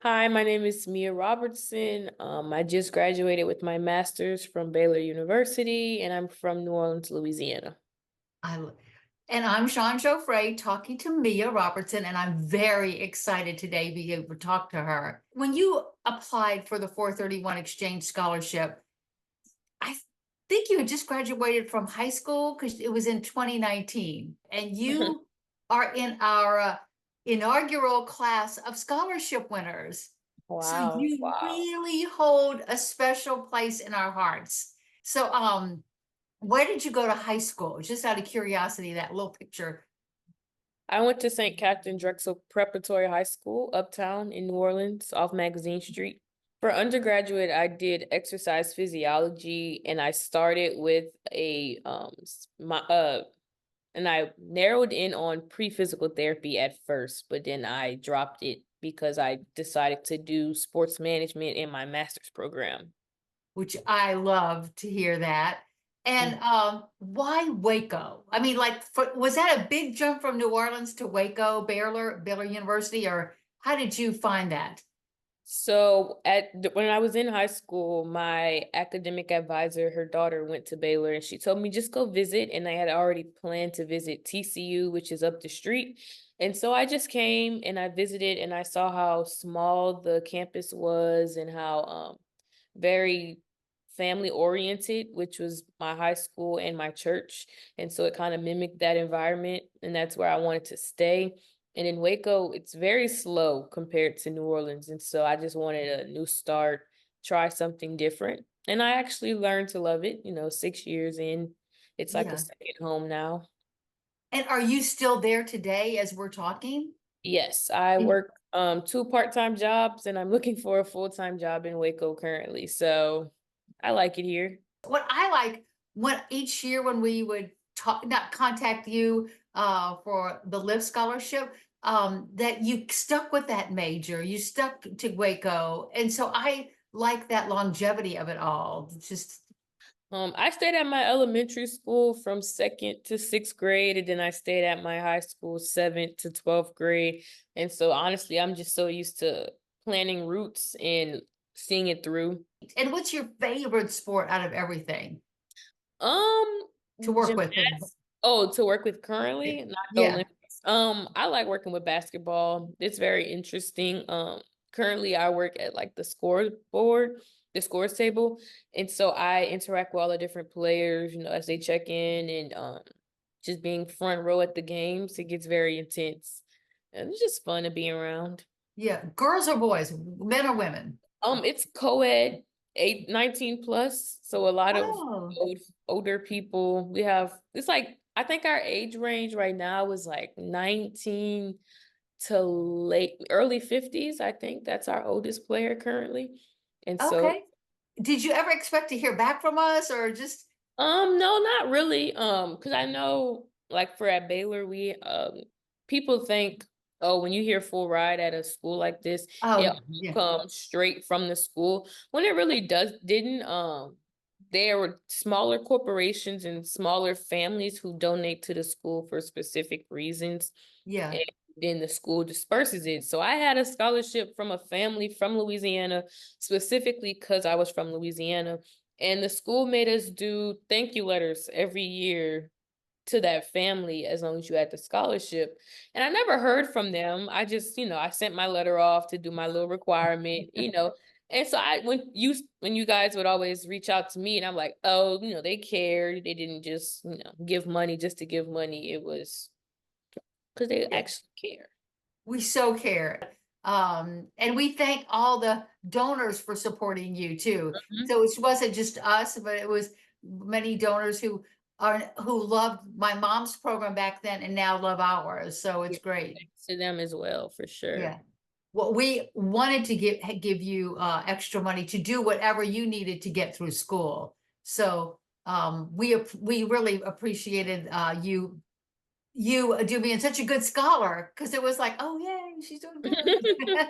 Hi, my name is Mia Robertson. I just graduated with my master's from Baylor University, and I'm from New Orleans, Louisiana. I, and I'm Jeanne Geoffray talking to Mia Robertson, and I'm very excited today to be able to talk to her. When you applied for the 431 Exchange Scholarship, I think you had just graduated from high school because it was in 2019, and you are in our inaugural class of scholarship winners. So Wow, you wow. really hold a special place in our hearts. So, where did you go to high school? Just out of curiosity, that little picture. I went to St. Catherine Drexel Preparatory High School, uptown in New Orleans, off Magazine Street. For undergraduate, I did exercise physiology, and I started with and I narrowed in on pre-physical therapy at first, but then I dropped it because I decided to do sports management in my master's program. Which I love to hear that. And why Waco? I mean, like, was that a big jump from New Orleans to Waco, Baylor University, or how did you find that? So when I was in high school, my academic advisor, her daughter went to Baylor and she told me just go visit. And I had already planned to visit TCU, which is up the street. And so I just came and I visited and I saw how small the campus was and how very family oriented, which was my high school and my church. And so it kind of mimicked that environment. And that's where I wanted to stay. And in Waco, it's very slow compared to New Orleans. And so I just wanted a new start, try something different. And I actually learned to love it, 6 years in. It's like a Yeah. second home now. And are you still there today as we're talking? Yes, I In- work two part-time jobs and I'm looking for a full-time job in Waco currently. So I like it here. What I like when each year when we would talk, not contact you for the Lift Scholarship, that you stuck with that major, you stuck to Waco, and so I like that longevity of it all. It's just I stayed at my elementary school from second to sixth grade, and then I stayed at my high school seventh to 12th grade. And so honestly, I'm just so used to planning routes and seeing it through. and what's your favorite sport out of everything Um, to work with? Gymnastics. Oh, to work with currently, not the Yeah. Olympics. I like working with basketball. It's very interesting. Currently I work at like the scores table. And so I interact with all the different players, as they check in and just being front row at the games. It gets very intense. And it's just fun to be around. Yeah. Girls or boys, men or women? It's co-ed, 19 plus, so a lot of Oh, older people. It's like I think our age range right now is like 19 to late early 50s. I think that's our oldest player currently. And so okay. Did you ever expect to hear back from us or just, no, not really. Because I know, like for at Baylor, we people think, oh, when you hear full ride at a school like this, it oh, all yeah. comes straight from the school. When it really didn't. There were smaller corporations and smaller families who donate to the school for specific reasons, Yeah. and then the school disperses it. So I had a scholarship from a family from Louisiana, specifically because I was from Louisiana. And the school made us do thank you letters every year to that family as long as you had the scholarship. And I never heard from them. I just, I sent my letter off to do my little requirement. And so when you guys would always reach out to me and I'm like, oh, they cared. They didn't just, give money just to give money. It was because they Yeah. actually care. We so care. And we thank all the donors for supporting you too. Mhm. So it wasn't just us, but it was many donors who loved my mom's program back then and now love ours. So Yeah, it's great. thanks to them as well, for sure. Yeah. Well, we wanted to give you extra money to do whatever you needed to get through school. So we really appreciated you do being such a good scholar because it was like, oh yay, she's doing good.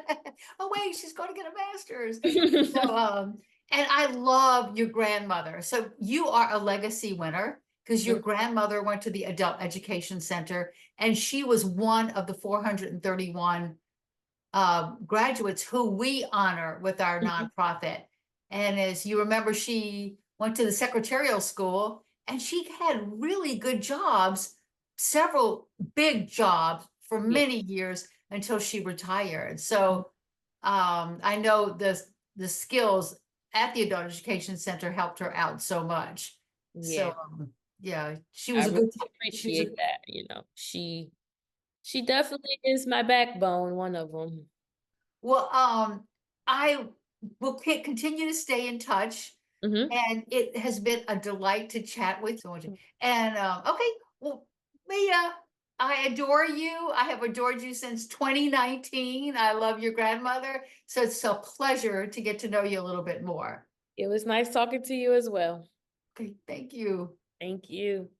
Oh wait, she's going to get a master's. So and I love your grandmother. So you are a legacy winner because your grandmother went to the Adult Education Center and she was one of the 431 graduates who we honor with our Mhm. nonprofit. And as you remember, she went to the secretarial school and she had really good jobs, several big jobs for Yeah. many years until she retired. Mhm. So I know the skills at the Adult Education Center helped her out so much. So Yeah. yeah, she I was a really good, she was a, appreciate that, you know. She definitely is my backbone, one of them. well, I will continue to stay in touch, Hmm. and it has been a delight to chat with you. And okay, well, Mia, I adore you. I have adored you since 2019. I love your grandmother, so it's a pleasure to get to know you a little bit more. It was nice talking to you as well. Okay, thank you. Thank you.